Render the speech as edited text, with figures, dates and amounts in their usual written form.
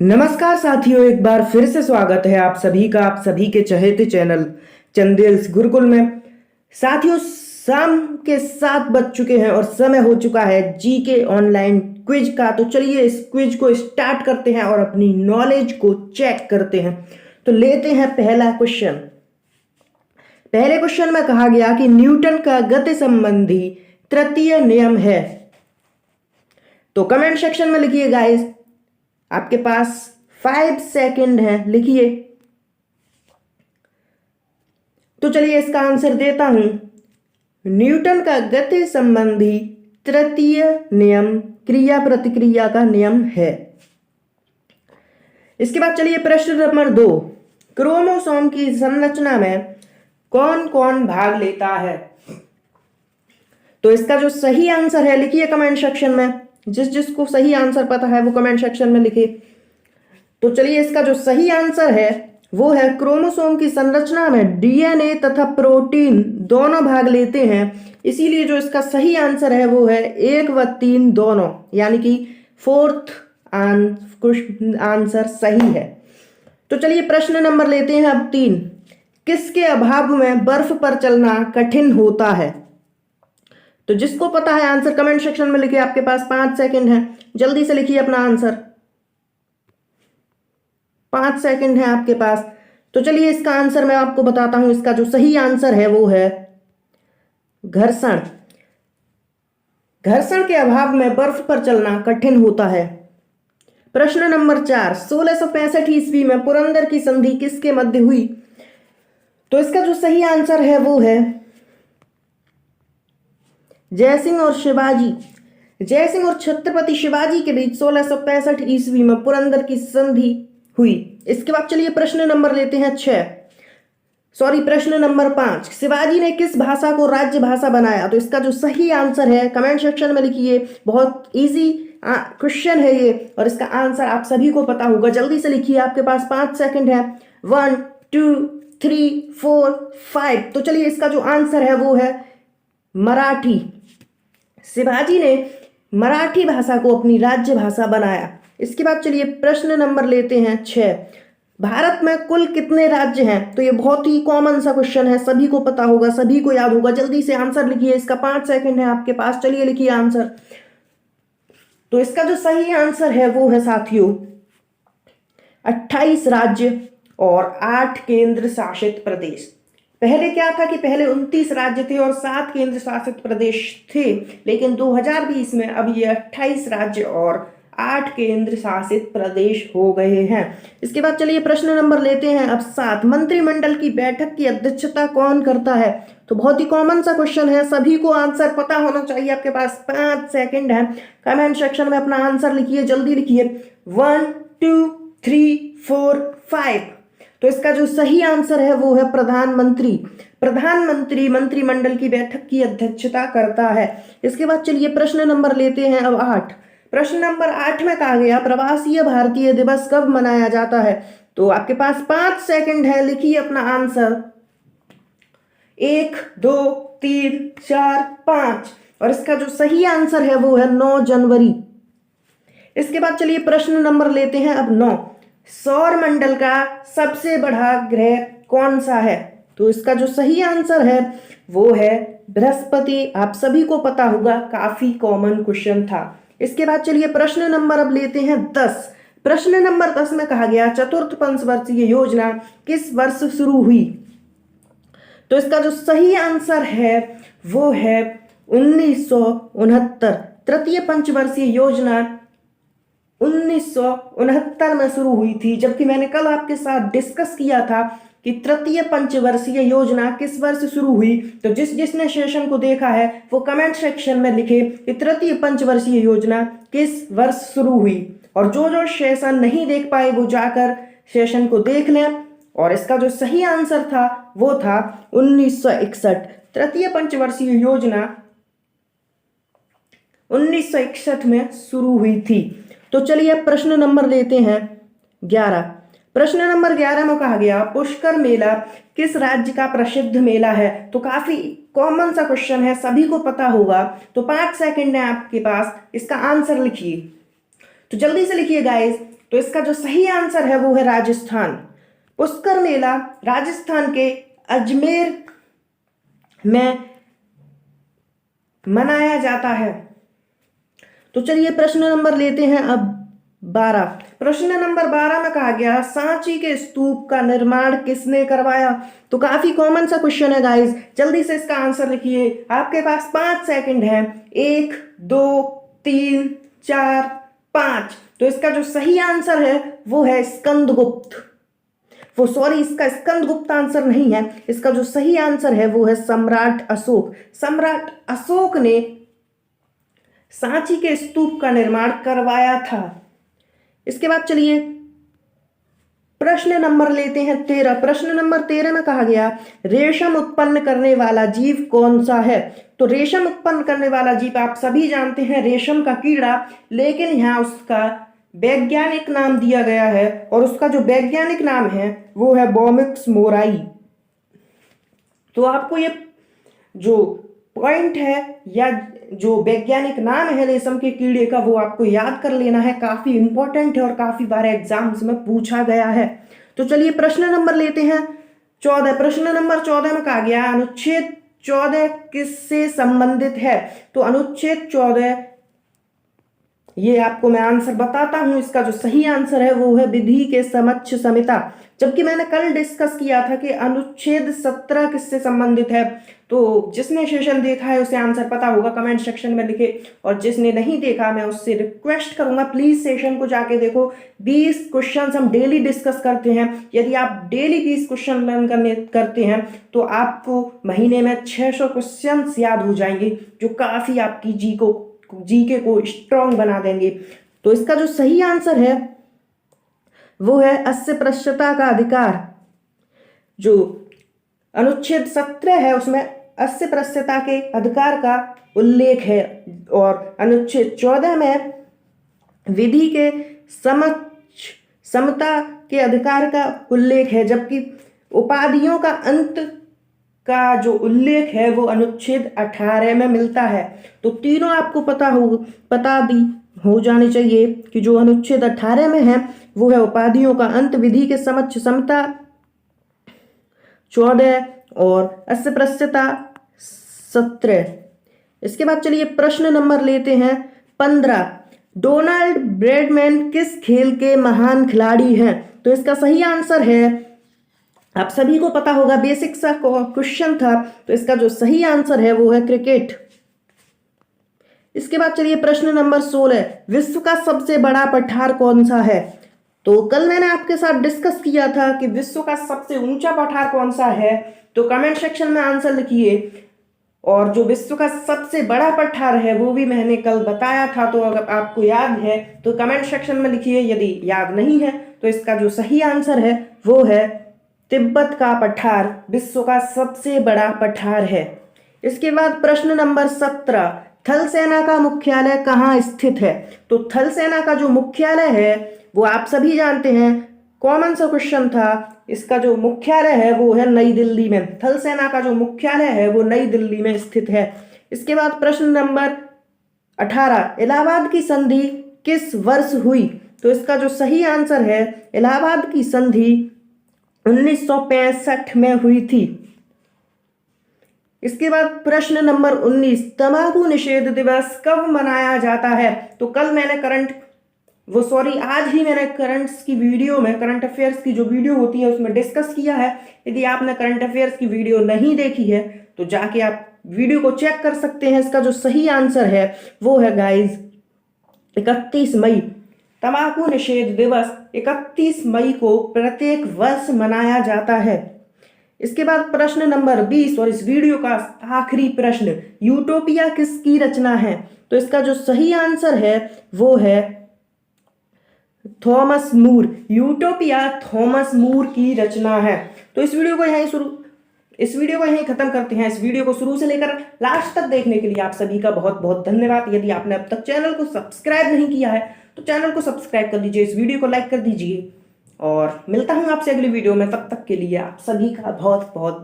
नमस्कार साथियों, एक बार फिर से स्वागत है आप सभी का आप सभी के चहेते चैनल चंदेल्स गुरुकुल में। साथियों, शाम के 7 बज चुके हैं और समय हो चुका है जीके ऑनलाइन क्विज का। तो चलिए इस क्विज को स्टार्ट करते हैं और अपनी नॉलेज को चेक करते हैं। तो लेते हैं पहला क्वेश्चन। पहले क्वेश्चन में कहा गया कि न्यूटन का गति संबंधी तृतीय नियम है। तो कमेंट सेक्शन में लिखिए गाइस, आपके पास 5 सेकंड है, लिखिए। तो चलिए इसका आंसर देता हूं। न्यूटन का गति संबंधी तृतीय नियम क्रिया प्रतिक्रिया का नियम है। इसके बाद चलिए प्रश्न नंबर 2। क्रोमोसोम की संरचना में कौन कौन भाग लेता है? तो इसका जो सही आंसर है लिखिए कमेंट सेक्शन में। जिसको सही आंसर पता है वो कमेंट सेक्शन में लिखे। तो चलिए इसका जो सही आंसर है वो है क्रोमोसोम की संरचना में डीएनए तथा प्रोटीन दोनों भाग लेते हैं। इसीलिए जो इसका सही आंसर है वो है 1 व 3 दोनों, यानी कि 4th आंसर सही है। तो चलिए प्रश्न नंबर लेते हैं अब 3। किसके अभाव में बर्फ पर चलना कठिन होता है? तो जिसको पता है आंसर कमेंट सेक्शन में लिखिए। आपके पास 5 सेकंड है, जल्दी से लिखिए अपना आंसर। 5 सेकंड है आपके पास। तो चलिए इसका आंसर मैं आपको बताता हूं। इसका जो सही आंसर है वो है घर्षण। घर्षण के अभाव में बर्फ पर चलना कठिन होता है। प्रश्न नंबर 4। 1665 ईस्वी में पुरंदर की संधि किसके मध्य हुई? तो इसका जो सही आंसर है वो है जयसिंह और शिवाजी। जयसिंह और छत्रपति शिवाजी के बीच 1665 ईस्वी में पुरंदर की संधि हुई। इसके बाद चलिए प्रश्न नंबर लेते हैं प्रश्न नंबर 5। शिवाजी ने किस भाषा को राज्य भाषा बनाया? तो इसका जो सही आंसर है कमेंट सेक्शन में लिखिए। बहुत इजी क्वेश्चन है ये और इसका आंसर आप सभी को पता होगा। जल्दी से लिखिए, आपके पास 5 सेकंड है। 1 2 3 4 5। तो चलिए इसका जो आंसर है वो है मराठी। शिवाजी ने मराठी भाषा को अपनी राज्य भाषा बनाया। इसके बाद चलिए प्रश्न नंबर लेते हैं 6। भारत में कुल कितने राज्य हैं? तो ये बहुत ही कॉमन सा क्वेश्चन है, सभी को पता होगा, सभी को याद होगा। जल्दी से आंसर लिखिए। इसका 5 सेकंड है आपके पास, चलिए लिखिए आंसर। तो इसका जो सही आंसर है वो है साथियों 28 राज्य और 8 केंद्र शासित प्रदेश। पहले क्या था कि पहले 29 राज्य थे और 7 केंद्र शासित प्रदेश थे, लेकिन 2020 में अब ये 28 राज्य और 8 केंद्र शासित प्रदेश हो गए हैं। इसके बाद चलिए प्रश्न नंबर लेते हैं अब 7। मंत्रिमंडल की बैठक की अध्यक्षता कौन करता है? तो बहुत ही कॉमन सा क्वेश्चन है, सभी को आंसर पता होना चाहिए। आपके पास 5 सेकंड है, कमेंट सेक्शन में अपना आंसर लिखिए, जल्दी लिखिए। 1 2 3 4 5। तो इसका जो सही आंसर है वो है प्रधानमंत्री। प्रधानमंत्री मंत्रिमंडल की बैठक की अध्यक्षता करता है। इसके बाद चलिए प्रश्न नंबर लेते हैं अब 8। प्रश्न नंबर 8 में कहा गया प्रवासीय भारतीय दिवस कब मनाया जाता है? तो आपके पास 5 सेकंड है, लिखिए अपना आंसर। 1 2 3 4 5। और इसका जो सही आंसर है वो है 9 जनवरी। इसके बाद चलिए प्रश्न नंबर लेते हैं अब 9। सौर मंडल का सबसे बड़ा ग्रह कौन सा है? तो इसका जो सही आंसर है वो है बृहस्पति। आप सभी को पता होगा, काफी कॉमन क्वेश्चन था। इसके बाद चलिए प्रश्न नंबर अब लेते हैं 10। प्रश्न नंबर 10 में कहा गया चतुर्थ पंचवर्षीय योजना किस वर्ष शुरू हुई? तो इसका जो सही आंसर है वो है 1969। तृतीय पंचवर्षीय योजना 1969 में शुरू हुई थी, जबकि मैंने कल आपके साथ डिस्कस किया था कि तृतीय पंचवर्षीय योजना किस वर्ष शुरू हुई। तो जिसने सेशन को देखा है वो कमेंट सेक्शन में लिखे कि तृतीय पंचवर्षीय योजना किस वर्ष शुरू हुई। और जो सेशन नहीं देख पाए वो जाकर सेशन को देख लें। और इसका जो सही आंसर था वो था 1961। तृतीय पंचवर्षीय योजना 1961 में शुरू हुई थी। तो चलिए प्रश्न नंबर लेते हैं 11। प्रश्न नंबर 11 में कहा गया पुष्कर मेला किस राज्य का प्रसिद्ध मेला है? तो काफी कॉमन सा क्वेश्चन है, सभी को पता होगा। तो 5 सेकंड है आपके पास, इसका आंसर लिखिए। तो जल्दी से लिखिए गाइस। तो इसका जो सही आंसर है वो है राजस्थान। पुष्कर मेला राजस्थान के अजमेर में मनाया जाता है। तो चलिए प्रश्न नंबर लेते हैं अब 12। प्रश्न नंबर 12 में कहा गया सांची के स्तूप का निर्माण किसने करवाया। तो काफी कॉमन सा क्वेश्चन है गाइस, जल्दी से इसका आंसर लिखिए, आपके पास 5 सेकंड है। 1 2 3 4 5। तो इसका जो सही आंसर है वो है स्कंदगुप्त। इसका स्कंदगुप्त आंसर नहीं है, इसका जो सही आंसर है वो है सम्राट अशोक। सम्राट अशोक ने सांची के स्तूप का निर्माण करवाया था। इसके बाद चलिए प्रश्न नंबर लेते हैं 13। प्रश्न नंबर 13 में कहा गया रेशम उत्पन्न करने वाला जीव कौन सा है। तो रेशम उत्पन्न करने वाला जीव आप सभी जानते हैं रेशम का कीड़ा, लेकिन यहाँ उसका वैज्ञानिक नाम दिया गया है और उसका जो वैज्ञानिक नाम है वो है बोमिक्स मोराई। तो आपको ये जो पॉइंट है या जो वैज्ञानिक नाम है रेशम के कीड़े का वो आपको याद कर लेना है, काफी इंपॉर्टेंट है और काफी बार एग्जाम्स में पूछा गया है। तो चलिए प्रश्न नंबर लेते हैं 14। प्रश्न नंबर 14 में कहा गया अनुच्छेद 14 किससे संबंधित है। तो अनुच्छेद 14 ये आपको मैं आंसर बताता हूं, इसका जो सही आंसर है वो है विधि के समक्ष समिता। जबकि मैंने कल डिस्कस किया था कि अनुच्छेद 17 किससे संबंधित है। तो जिसने सेशन देखा है उसे आंसर पता होगा, कमेंट सेक्शन में लिखे, और जिसने नहीं देखा मैं उससे रिक्वेस्ट करूंगा प्लीज सेशन को जाके देखो। 20 क्वेश्चन हम डेली डिस्कस करते हैं। यदि आप डेली 20 क्वेश्चन लर्न करते हैं तो आपको महीने में 600 क्वेश्चन याद हो जाएंगे, जो काफी आपकी जीके को स्ट्रॉन्ग बना देंगे। तो इसका जो सही आंसर है वो है अस्पृश्यता का अधिकार। जो अनुच्छेद 17 है उसमें अस्पृश्यता के अधिकार का उल्लेख है, और अनुच्छेद 14 में विधि के समता के अधिकार का उल्लेख है, जबकि उपाधियों का अंत का जो उल्लेख है वो अनुच्छेद 18 में मिलता है। तो तीनों आपको पता भी हो जानी चाहिए कि जो अनुच्छेद 18 में है वो है उपाधियों का अंत, विधि के समक्ष समता 14 और अस्पृश्यता 17। इसके बाद चलिए प्रश्न नंबर लेते हैं 15। डोनाल्ड ब्रैडमैन किस खेल के महान खिलाड़ी हैं। तो इसका सही आंसर है, आप सभी को पता होगा, बेसिक सा क्वेश्चन था, तो इसका जो सही आंसर है वो है क्रिकेट। इसके बाद चलिए प्रश्न नंबर 16। विश्व का सबसे बड़ा पठार कौन सा है। तो कल मैंने आपके साथ डिस्कस किया था कि विश्व का सबसे ऊंचा पठार कौन सा है, तो कमेंट सेक्शन में आंसर लिखिए। और जो विश्व का सबसे बड़ा पठार है वो भी मैंने कल बताया था, तो अगर आपको याद है तो कमेंट सेक्शन में लिखिए, यदि याद नहीं है तो इसका जो सही आंसर है वो है तिब्बत का पठार विश्व का सबसे बड़ा पठार है। इसके बाद प्रश्न नंबर 17। थल सेना का मुख्यालय कहाँ स्थित है। तो थल सेना का जो मुख्यालय है वो आप सभी जानते हैं, कॉमन सा क्वेश्चन था। इसका जो मुख्यालय है वो है नई दिल्ली में। थल सेना का जो मुख्यालय है वो नई दिल्ली में स्थित है। इसके बाद प्रश्न नंबर 18। इलाहाबाद की संधि किस वर्ष हुई। तो इसका जो सही आंसर है इलाहाबाद की संधि 1965 में हुई थी। इसके बाद प्रश्न नंबर 19। तंबाकू निषेध दिवस कब मनाया जाता है। तो कल मैंने आज ही मैंने करंट्स की वीडियो में, करंट अफेयर्स की जो वीडियो होती है उसमें डिस्कस किया है। यदि आपने करंट अफेयर्स की वीडियो नहीं देखी है तो जाके आप वीडियो को चेक कर सकते हैं। इसका जो सही आंसर है वो है गाइज 31 मई। तंबाकू निषेध दिवस 31 मई को प्रत्येक वर्ष मनाया जाता है। इसके बाद प्रश्न नंबर 20 और इस वीडियो का आखिरी प्रश्न, यूटोपिया किसकी रचना है। तो इसका जो सही आंसर है वो है थॉमस मूर। यूटोपिया थॉमस मूर की रचना है। तो इस वीडियो को यहीं खत्म करते हैं। इस वीडियो को शुरू से लेकर लास्ट तक देखने के लिए आप सभी का बहुत बहुत धन्यवाद। यदि आपने अब तक चैनल को सब्सक्राइब नहीं किया है तो चैनल को सब्सक्राइब कर दीजिए, इस वीडियो को लाइक कर दीजिए, और मिलता हूं आपसे अगली वीडियो में। तब तक के लिए आप सभी का बहुत बहुत